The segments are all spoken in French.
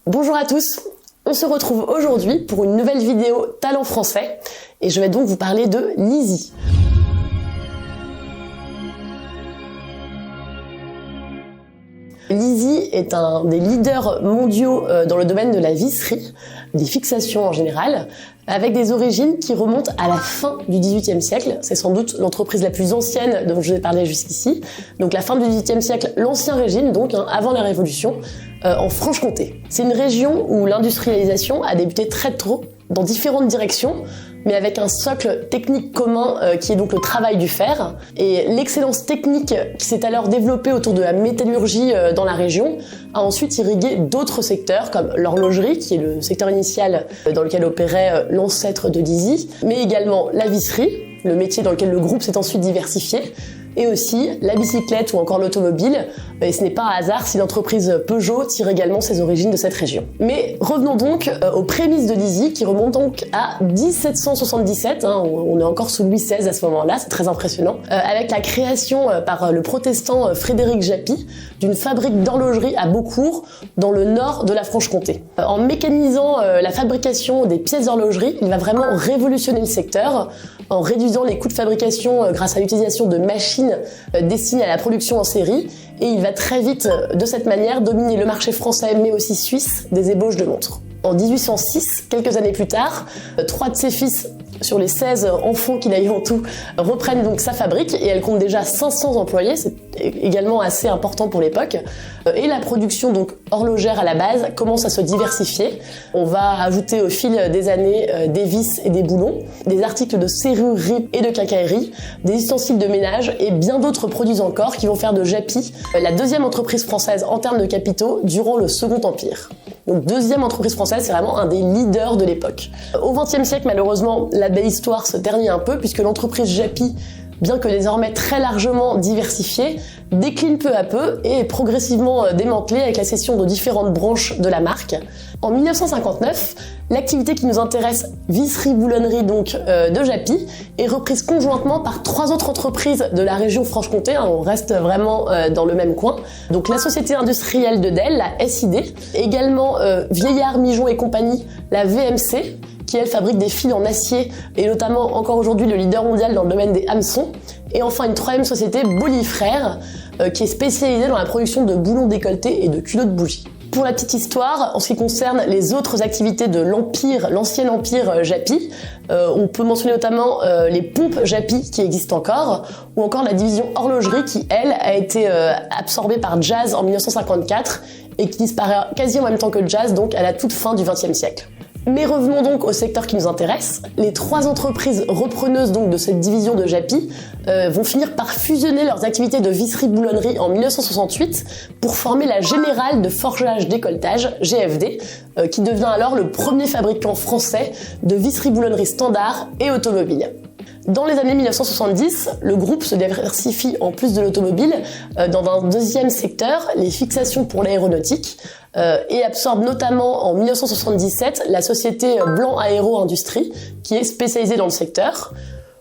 Bonjour à tous, on se retrouve aujourd'hui pour une nouvelle vidéo Talent français et je vais donc vous parler de Lizy. Lizy est un des leaders mondiaux dans le domaine de la visserie, des fixations en général, avec des origines qui remontent à la fin du XVIIIe siècle. C'est sans doute l'entreprise la plus ancienne dont je vous ai parlé jusqu'ici. Donc la fin du XVIIIe siècle, l'Ancien Régime, donc avant la Révolution, en Franche-Comté. C'est une région où l'industrialisation a débuté très tôt, dans différentes directions, mais avec un socle technique commun qui est donc le travail du fer. Et l'excellence technique qui s'est alors développée autour de la métallurgie dans la région a ensuite irrigué d'autres secteurs comme l'horlogerie, qui est le secteur initial dans lequel opérait l'ancêtre de Lizy, mais également la visserie, le métier dans lequel le groupe s'est ensuite diversifié, et aussi la bicyclette ou encore l'automobile. Et ce n'est pas un hasard si l'entreprise Peugeot tire également ses origines de cette région. Mais revenons donc aux prémices de Lizy qui remontent donc à 1777, on est encore sous Louis XVI à ce moment-là, c'est très impressionnant, avec la création par le protestant Frédéric Japy d'une fabrique d'horlogerie à Beaucourt, dans le nord de la Franche-Comté. En mécanisant la fabrication des pièces d'horlogerie, il va vraiment révolutionner le secteur, en réduisant les coûts de fabrication grâce à l'utilisation de machines destinées à la production en série, et il va très vite, de cette manière, dominer le marché français mais aussi suisse des ébauches de montres. En 1806, quelques années plus tard, 3 de ses fils sur les 16 enfants qu'il a eu en tout reprennent donc sa fabrique et elle compte déjà 500 employés, c'est également assez important pour l'époque. Et la production donc horlogère à la base commence à se diversifier. On va ajouter au fil des années des vis et des boulons, des articles de serrurerie et de quincaillerie, des ustensiles de ménage et bien d'autres produits encore qui vont faire de Japy la deuxième entreprise française en termes de capitaux durant le Second Empire. Donc deuxième entreprise française, c'est vraiment un des leaders de l'époque. Au XXe siècle, malheureusement, la belle histoire se ternit un peu puisque l'entreprise Japy, bien que désormais très largement diversifiée, décline peu à peu et est progressivement démantelée avec la cession de différentes branches de la marque. En 1959, l'activité qui nous intéresse, visserie-boulonnerie donc de Japy, est reprise conjointement par 3 autres entreprises de la région Franche-Comté, on reste vraiment dans le même coin. Donc la société industrielle de Delle, la SID, également Vieillard, Mijon et compagnie, la VMC, qui elle fabrique des fils en acier et notamment encore aujourd'hui le leader mondial dans le domaine des hameçons. Et enfin une 3e société, Boly Frères, qui est spécialisée dans la production de boulons décolletés et de culottes bougies. Pour la petite histoire, en ce qui concerne les autres activités de l'Empire, l'ancien Empire Japy, on peut mentionner notamment les pompes Japy qui existent encore, ou encore la division horlogerie qui, elle, a été absorbée par Jazz en 1954 et qui disparaît quasi en même temps que Jazz, donc à la toute fin du XXe siècle. Mais revenons donc au secteur qui nous intéresse. Les 3 entreprises repreneuses donc de cette division de Japy vont finir par fusionner leurs activités de visserie-boulonnerie en 1968 pour former la Générale de Forgeage-Décolletage, GFD, qui devient alors le premier fabricant français de visserie-boulonnerie standard et automobile. Dans les années 1970, le groupe se diversifie en plus de l'automobile dans un deuxième secteur, les fixations pour l'aéronautique, et absorbe notamment en 1977 la société Blanc Aéro Industrie, qui est spécialisée dans le secteur.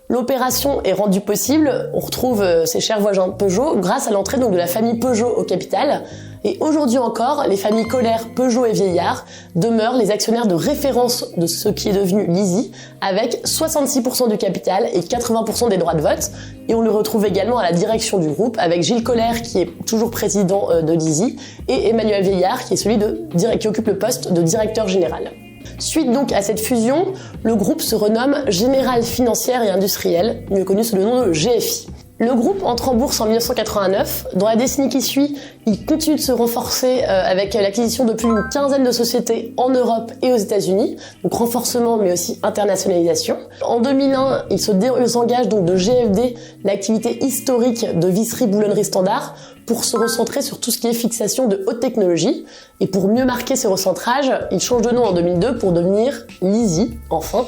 L'opération est rendue possible, on retrouve ses chers voisins Peugeot, grâce à l'entrée donc de la famille Peugeot au capital. Et aujourd'hui encore, les familles Colère, Peugeot et Vieillard demeurent les actionnaires de référence de ce qui est devenu Lizy, avec 66% du capital et 80% des droits de vote. Et on le retrouve également à la direction du groupe, avec Gilles Colère qui est toujours président de Lizy, et Emmanuel Vieillard qui est celui qui occupe le poste de directeur général. Suite donc à cette fusion, le groupe se renomme Générale Financière et Industrielle, mieux connu sous le nom de GFI. Le groupe entre en bourse en 1989. Dans la décennie qui suit, il continue de se renforcer avec l'acquisition de plus d'une quinzaine de sociétés en Europe et aux États-Unis. Donc renforcement mais aussi internationalisation. En 2001, il s'engage donc de GFD, l'activité historique de visserie-boulonnerie standard, pour se recentrer sur tout ce qui est fixation de haute technologie. Et pour mieux marquer ce recentrage, il change de nom en 2002 pour devenir Lizy, enfin,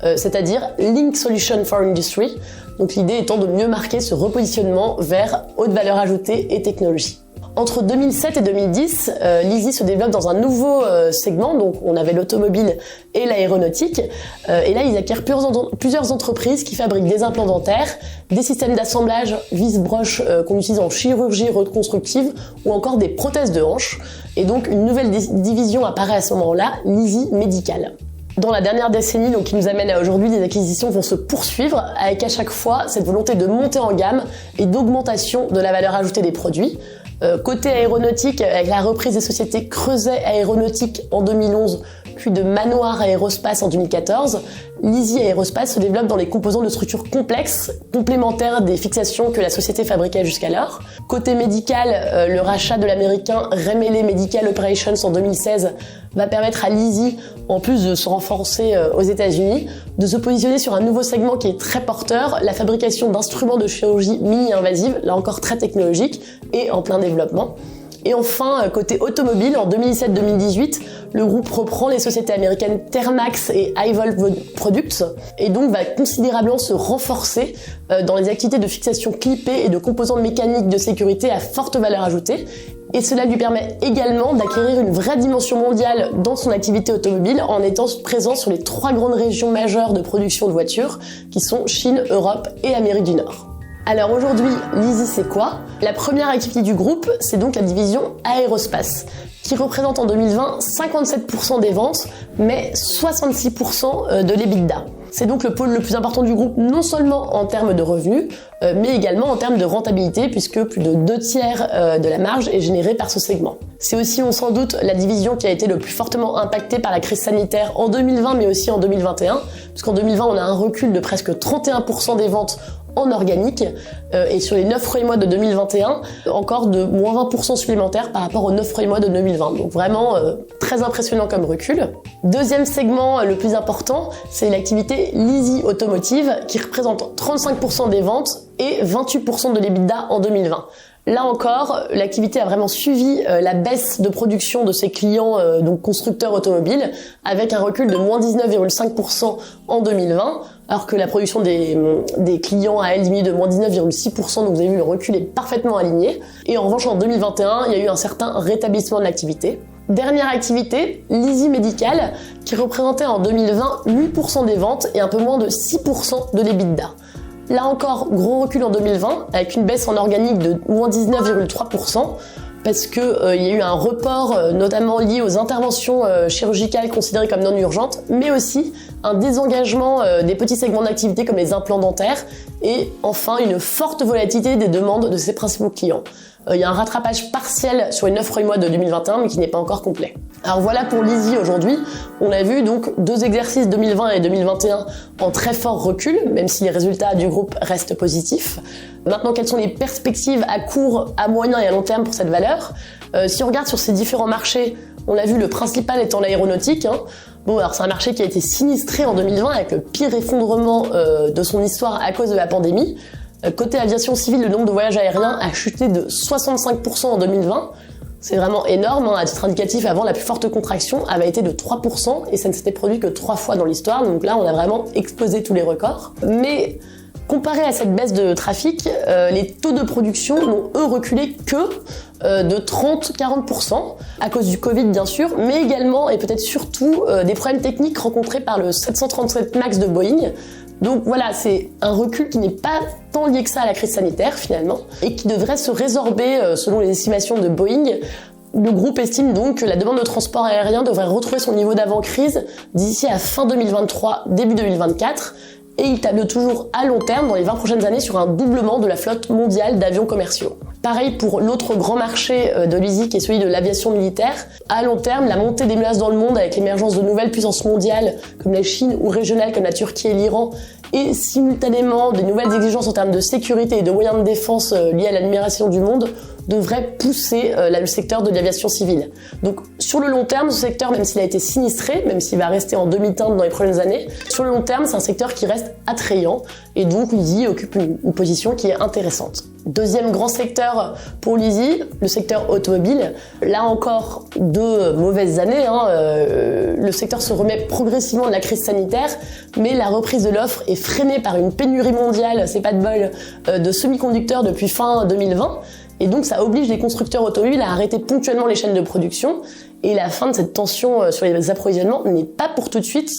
c'est-à-dire Link Solution for Industry. Donc l'idée étant de mieux marquer ce repositionnement vers haute valeur ajoutée et technologie. Entre 2007 et 2010, Lizzie se développe dans un nouveau segment, donc on avait l'automobile et l'aéronautique, et là ils acquièrent plusieurs entreprises qui fabriquent des implants dentaires, des systèmes d'assemblage vis-broche qu'on utilise en chirurgie reconstructive ou encore des prothèses de hanche, et donc une nouvelle division apparaît à ce moment-là, Lizzie Medical. Dans la dernière décennie, donc, qui nous amène à aujourd'hui, les acquisitions vont se poursuivre avec à chaque fois cette volonté de monter en gamme et d'augmentation de la valeur ajoutée des produits. Côté aéronautique, avec la reprise des sociétés Creuset Aéronautique en 2011, puis de Manoir Aérospace en 2014, Lizzie Aérospace se développe dans les composants de structures complexes, complémentaires des fixations que la société fabriquait jusqu'alors. Côté médical, le rachat de l'américain Remele Medical Operations en 2016 va permettre à Lizzie, en plus de se renforcer aux États-Unis, de se positionner sur un nouveau segment qui est très porteur, la fabrication d'instruments de chirurgie mini-invasive, là encore très technologique et en plein développement. Et enfin, côté automobile, en 2017-2018, le groupe reprend les sociétés américaines Thermax et High-Volt Products et donc va considérablement se renforcer dans les activités de fixation clippée et de composants mécaniques de sécurité à forte valeur ajoutée. Et cela lui permet également d'acquérir une vraie dimension mondiale dans son activité automobile en étant présent sur les 3 grandes régions majeures de production de voitures qui sont Chine, Europe et Amérique du Nord. Alors aujourd'hui, Lizzie c'est quoi? La première activité du groupe, c'est donc la division aérospace, qui représente en 2020 57% des ventes, mais 66% de l'EBITDA. C'est donc le pôle le plus important du groupe, non seulement en termes de revenus, mais également en termes de rentabilité, puisque plus de 2/3 de la marge est générée par ce segment. C'est aussi, on s'en doute, la division qui a été le plus fortement impactée par la crise sanitaire en 2020, mais aussi en 2021, puisqu'en 2020, on a un recul de presque 31% des ventes en organique, et sur les 9 premiers mois de 2021, encore de moins 20% supplémentaires par rapport aux 9 premiers mois de 2020. Donc vraiment très impressionnant comme recul. Deuxième segment le plus important, c'est l'activité Lizzie Automotive, qui représente 35% des ventes et 28% de l'EBITDA en 2020. Là encore, l'activité a vraiment suivi la baisse de production de ses clients, donc constructeurs automobiles, avec un recul de moins 19,5% en 2020, alors que la production des clients a elle diminué de moins 19,6%, donc vous avez vu, le recul est parfaitement aligné. Et en revanche, en 2021, il y a eu un certain rétablissement de l'activité. Dernière activité, Lizzie Medical, qui représentait en 2020 8% des ventes et un peu moins de 6% de l'EBITDA. Là encore, gros recul en 2020, avec une baisse en organique de moins 19,3%, parce que il y a eu un report notamment lié aux interventions chirurgicales considérées comme non urgentes, mais aussi un désengagement des petits segments d'activité comme les implants dentaires, et enfin une forte volatilité des demandes de ses principaux clients. Il y a un rattrapage partiel sur les 9 premiers mois de 2021, mais qui n'est pas encore complet. Alors voilà pour Lizzie aujourd'hui. On a vu donc 2 exercices 2020 et 2021 en très fort recul, même si les résultats du groupe restent positifs. Maintenant, quelles sont les perspectives à court, à moyen et à long terme pour cette valeur? Si on regarde sur ces différents marchés, on l'a vu, le principal étant l'aéronautique. Bon, alors c'est un marché qui a été sinistré en 2020 avec le pire effondrement de son histoire à cause de la pandémie. Côté aviation civile, le nombre de voyages aériens a chuté de 65% en 2020. C'est vraiment énorme. À titre indicatif, avant, la plus forte contraction avait été de 3% et ça ne s'était produit que 3 fois dans l'histoire. Donc là, on a vraiment explosé tous les records. Mais comparé à cette baisse de trafic, les taux de production n'ont eux reculé que de 30-40% à cause du Covid bien sûr, mais également et peut-être surtout des problèmes techniques rencontrés par le 737 MAX de Boeing. Donc voilà, c'est un recul qui n'est pas tant lié que ça à la crise sanitaire finalement, et qui devrait se résorber selon les estimations de Boeing. Le groupe estime donc que la demande de transport aérien devrait retrouver son niveau d'avant-crise d'ici à fin 2023, début 2024, et il table toujours à long terme, dans les 20 prochaines années, sur un doublement de la flotte mondiale d'avions commerciaux. Pareil pour l'autre grand marché de Lizzie, qui est celui de l'aviation militaire. À long terme, la montée des menaces dans le monde, avec l'émergence de nouvelles puissances mondiales, comme la Chine, ou régionales comme la Turquie et l'Iran, et simultanément des nouvelles exigences en termes de sécurité et de moyens de défense liés à l'admiration du monde, devrait pousser le secteur de l'aviation civile. Donc sur le long terme, ce secteur, même s'il a été sinistré, même s'il va rester en demi-teinte dans les prochaines années, sur le long terme, c'est un secteur qui reste attrayant, et donc Lizzie occupe une position qui est intéressante. Deuxième grand secteur pour Lizzie, le secteur automobile. Là encore, 2 mauvaises années. Le secteur se remet progressivement de la crise sanitaire, mais la reprise de l'offre est freinée par une pénurie mondiale, c'est pas de bol, de semi-conducteurs depuis fin 2020. Et donc ça oblige les constructeurs automobiles à arrêter ponctuellement les chaînes de production. Et la fin de cette tension sur les approvisionnements n'est pas pour tout de suite.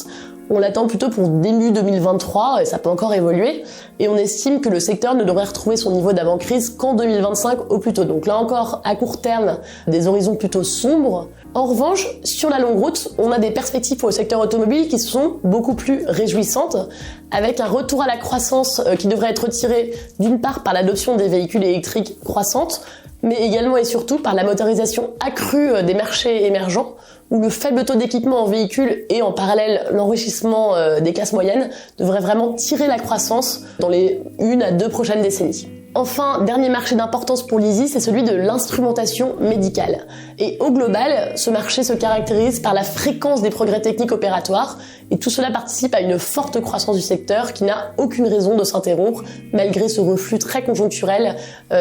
On l'attend plutôt pour début 2023 et ça peut encore évoluer. Et on estime que le secteur ne devrait retrouver son niveau d'avant-crise qu'en 2025 au plus tôt. Donc là encore, à court terme, des horizons plutôt sombres. En revanche, sur la longue route, on a des perspectives pour le secteur automobile qui sont beaucoup plus réjouissantes, avec un retour à la croissance qui devrait être tiré d'une part par l'adoption des véhicules électriques croissantes, mais également et surtout par la motorisation accrue des marchés émergents, où le faible taux d'équipement en véhicules et en parallèle l'enrichissement des classes moyennes devrait vraiment tirer la croissance dans les 1 à 2 prochaines décennies. Enfin, dernier marché d'importance pour l'ISI, c'est celui de l'instrumentation médicale. Et au global, ce marché se caractérise par la fréquence des progrès techniques opératoires, et tout cela participe à une forte croissance du secteur qui n'a aucune raison de s'interrompre, malgré ce reflux très conjoncturel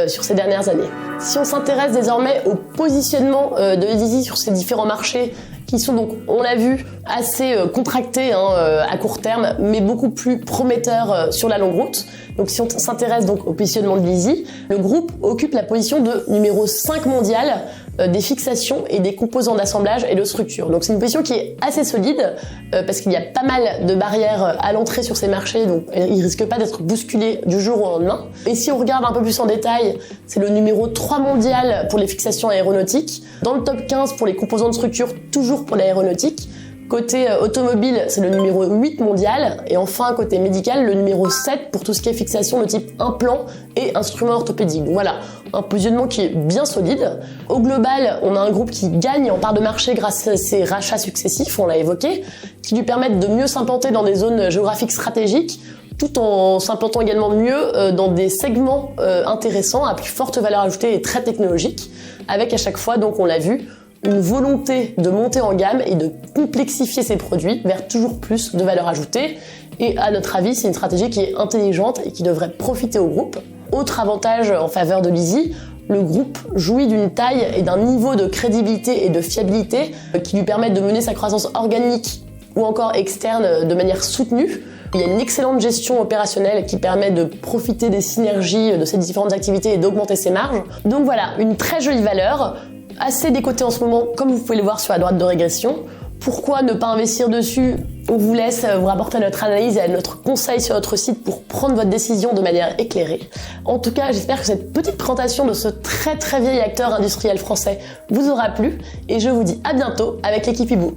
sur ces dernières années. Si on s'intéresse désormais au positionnement de l'ISI sur ces différents marchés, qui sont donc, on l'a vu, assez contractés à court terme, mais beaucoup plus prometteurs sur la longue route. Donc si on s'intéresse donc au positionnement de l'ISI, le groupe occupe la position de numéro 5 mondial des fixations et des composants d'assemblage et de structure. Donc c'est une position qui est assez solide parce qu'il y a pas mal de barrières à l'entrée sur ces marchés, donc il risque pas d'être bousculé du jour au lendemain. Et si on regarde un peu plus en détail, c'est le numéro 3 mondial pour les fixations aéronautiques, dans le top 15 pour les composants de structure, toujours pour l'aéronautique. Côté automobile, c'est le numéro 8 mondial. Et enfin, côté médical, le numéro 7 pour tout ce qui est fixation de type implant et instruments orthopédiques. Donc voilà, un positionnement qui est bien solide. Au global, on a un groupe qui gagne en part de marché grâce à ses rachats successifs, on l'a évoqué, qui lui permettent de mieux s'implanter dans des zones géographiques stratégiques, tout en s'implantant également mieux dans des segments intéressants, à plus forte valeur ajoutée et très technologiques, avec à chaque fois, donc on l'a vu, une volonté de monter en gamme et de complexifier ses produits vers toujours plus de valeur ajoutée. Et à notre avis, c'est une stratégie qui est intelligente et qui devrait profiter au groupe. Autre avantage en faveur de l'ISI, le groupe jouit d'une taille et d'un niveau de crédibilité et de fiabilité qui lui permettent de mener sa croissance organique ou encore externe de manière soutenue. Il y a une excellente gestion opérationnelle qui permet de profiter des synergies de ces différentes activités et d'augmenter ses marges. Donc voilà, une très jolie valeur, assez décotée en ce moment, comme vous pouvez le voir sur la droite de régression. Pourquoi ne pas investir dessus? On vous laisse vous rapporter notre analyse et notre conseil sur notre site pour prendre votre décision de manière éclairée. En tout cas, j'espère que cette petite présentation de ce très vieil acteur industriel français vous aura plu et je vous dis à bientôt avec l'équipe Ibou.